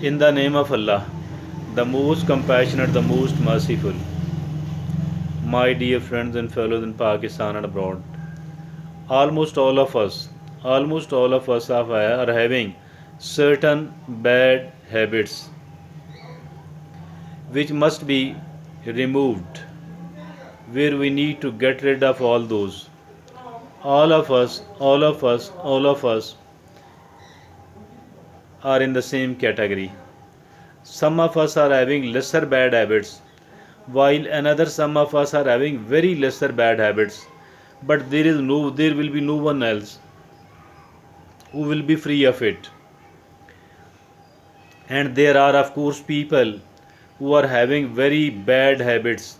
In the name of Allah, the most compassionate, the most merciful, my dear friends and fellows in Pakistan and abroad, almost all of us are having certain bad habits which must be removed, where we need to get rid of all those. All of us are in the same category. Some of us are having lesser bad habits, while another some of us are having very lesser bad habits. But there will be no one else who will be free of it. And there are of course people who are having very bad habits.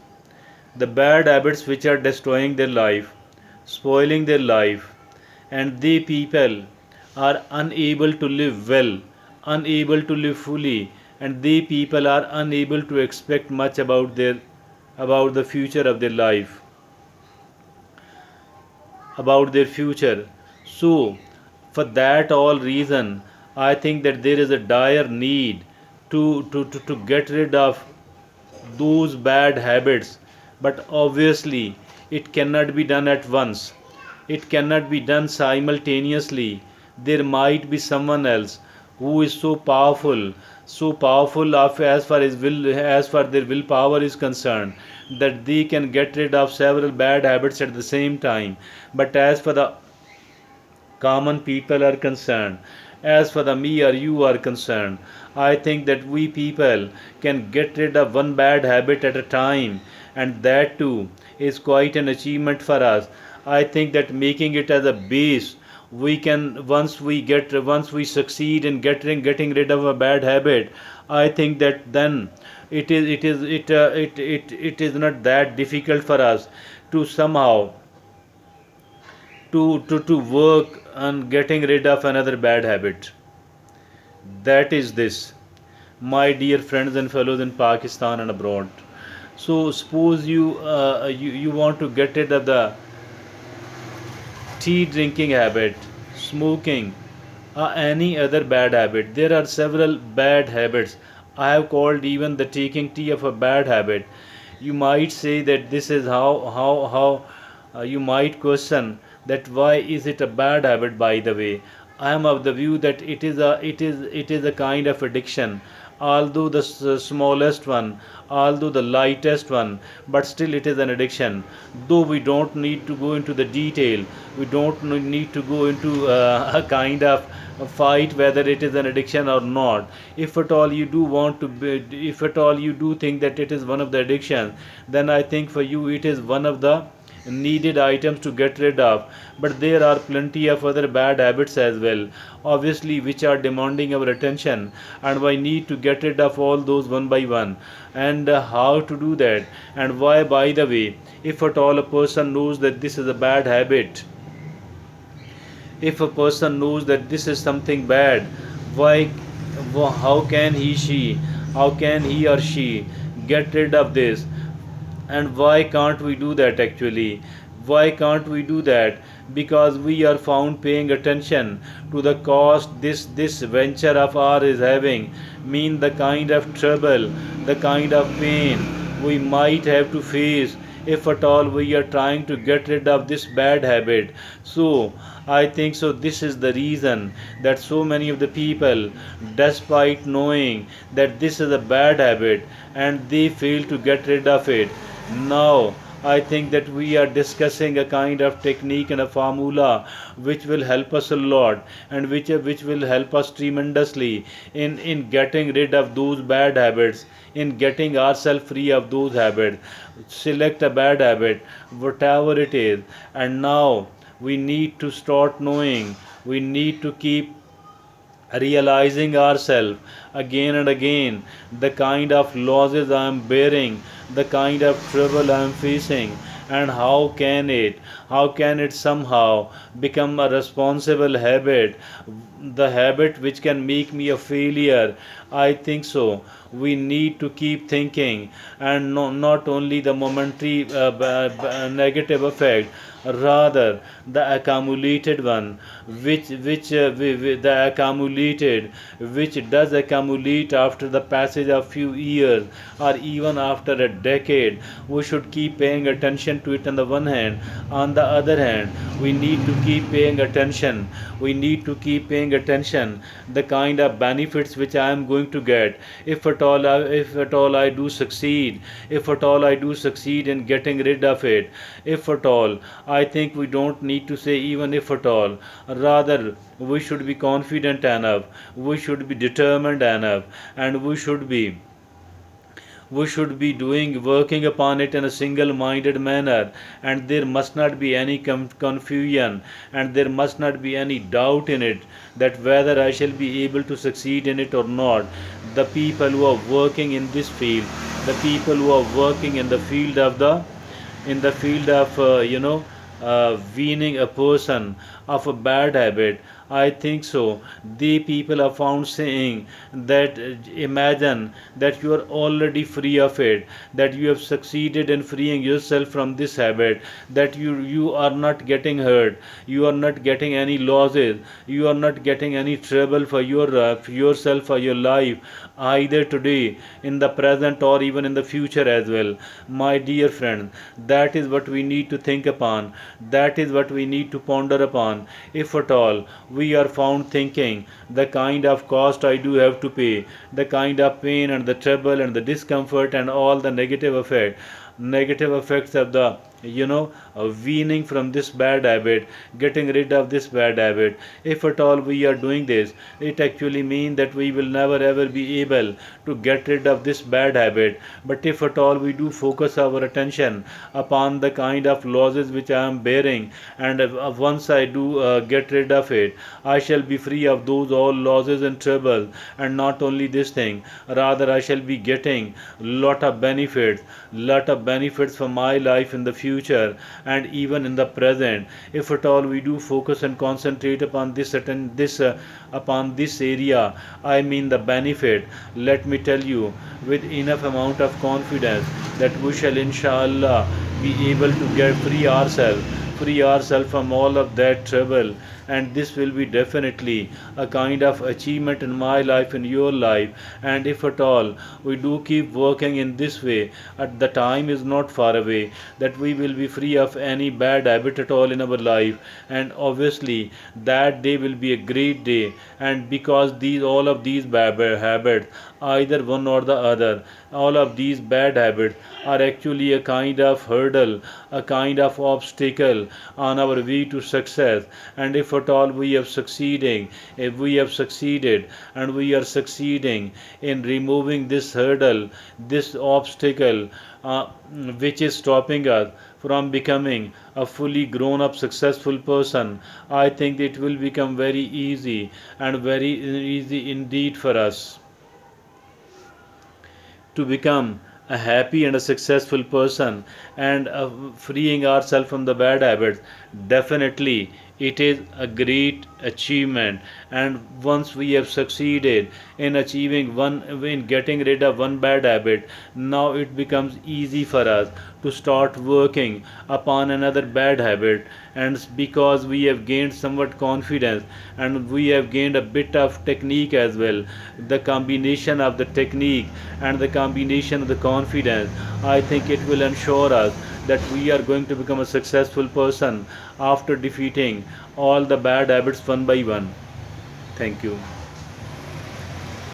The bad habits which are destroying their life, spoiling their life, and they people are unable to live well, unable to live fully, and they people are unable to expect much about the future of their life, about their future. So, for that all reason, I think that there is a dire need to get rid of those bad habits, but obviously it cannot be done at once, it cannot be done simultaneously. There might be someone else who is so powerful of as far as will as far their willpower is concerned, that they can get rid of several bad habits at the same time. But as for the common people are concerned, as for the me or you are concerned, I think that we people can get rid of one bad habit at a time, and that too is quite an achievement for us. I think that making it as a base, we can once we succeed in getting rid of a bad habit, I think that then it is not that difficult for us to somehow to work on getting rid of another bad habit. That is this, my dear friends and fellows in Pakistan and abroad. So suppose you want to get rid of the tea drinking habit, smoking, or any other bad habit. There are several bad habits. I have called even the taking tea of a bad habit. You might say that this is how you might question that why is it a bad habit. By the way, I am of the view that it is a kind of addiction, although the smallest one, although the lightest one, but still it is an addiction. Though we don't need to go into the detail, we don't need to go into a kind of a fight whether it is an addiction or not. If at all you do want to be, if at all you do think that it is one of the addictions, then I think for you it is one of the needed items to get rid of. But there are plenty of other bad habits as well, obviously, which are demanding our attention, and we need to get rid of all those one by one. And how to do that, and why, by the way, if at all a person knows that this is a bad habit, if a person knows that this is something bad, why, how can he or she get rid of this? And why can't we do that actually? Why can't we do that? Because we are found paying attention to the cost this venture of ours is having, mean the kind of trouble, the kind of pain we might have to face if at all we are trying to get rid of this bad habit. So I think so this is the reason that so many of the people, despite knowing that this is a bad habit, and they fail to get rid of it. Now, I think that we are discussing a kind of technique and a formula which will help us a lot, and which will help us tremendously in getting rid of those bad habits, in getting ourselves free of those habits. Select a bad habit, whatever it is, and now we need to start knowing, we need to keep realizing ourselves again and again, the kind of losses I am bearing, the kind of trouble I am facing, and how can it somehow become a responsible habit, the habit which can make me a failure. I think so we need to keep thinking, and not only the momentary negative effect, rather the accumulated one, the accumulated, which does accumulate after the passage of few years or even after a decade. We should keep paying attention to it on the one hand. On the other hand, we need to keep paying attention. We need to keep paying attention the kind of benefits which I am going to get if at all I do succeed, if at all I do succeed in getting rid of it, if at all. I think we don't need to say even if at all. Rather, we should be confident enough, we should be determined enough, and we should be doing working upon it in a single minded manner, and there must not be any confusion, and there must not be any doubt in it that whether I shall be able to succeed in it or not. The people who are working in this field, the people who are working in the field of weaning a person of a bad habit, I think so. The people are found saying that imagine that you are already free of it, that you have succeeded in freeing yourself from this habit, that you are not getting hurt, you are not getting any losses, you are not getting any trouble for yourself or your life, either today, in the present, or even in the future as well. My dear friend, that is what we need to think upon, that is what we need to ponder upon. If at all we are found thinking the kind of cost I do have to pay, the kind of pain and the trouble and the discomfort and all the negative effects of the weaning from this bad habit, getting rid of this bad habit. If at all we are doing this, it actually means that we will never ever be able to get rid of this bad habit. But if at all we do focus our attention upon the kind of losses which I am bearing, and once I do get rid of it, I shall be free of those all losses and trouble. And not only this thing, rather I shall be getting lot of benefits for my life in the future and even in the present. If at all we do focus and concentrate upon this area, I mean the benefit, let me tell you with enough amount of confidence that we shall inshallah be able to get free ourselves from all of that trouble. And this will be definitely a kind of achievement in my life, in your life. And if at all we do keep working in this way, at the time is not far away that we will be free of any bad habit at all in our life. And obviously that day will be a great day. And because these all of these bad habits, either one or the other, all of these bad habits are actually a kind of hurdle, a kind of obstacle on our way to success. And if at all we have succeeding, if we have succeeded and we are succeeding in removing this hurdle, this obstacle, which is stopping us from becoming a fully grown up successful person, I think it will become very easy and very easy indeed for us to become a happy and a successful person, and freeing ourselves from the bad habits. Definitely it is a great achievement. And once we have succeeded in getting rid of one bad habit, now it becomes easy for us to start working upon another bad habit. And because we have gained somewhat confidence and we have gained a bit of technique as well, the combination of the technique and the combination of the confidence, I think it will ensure us that we are going to become a successful person after defeating all the bad habits one by one. Thank you.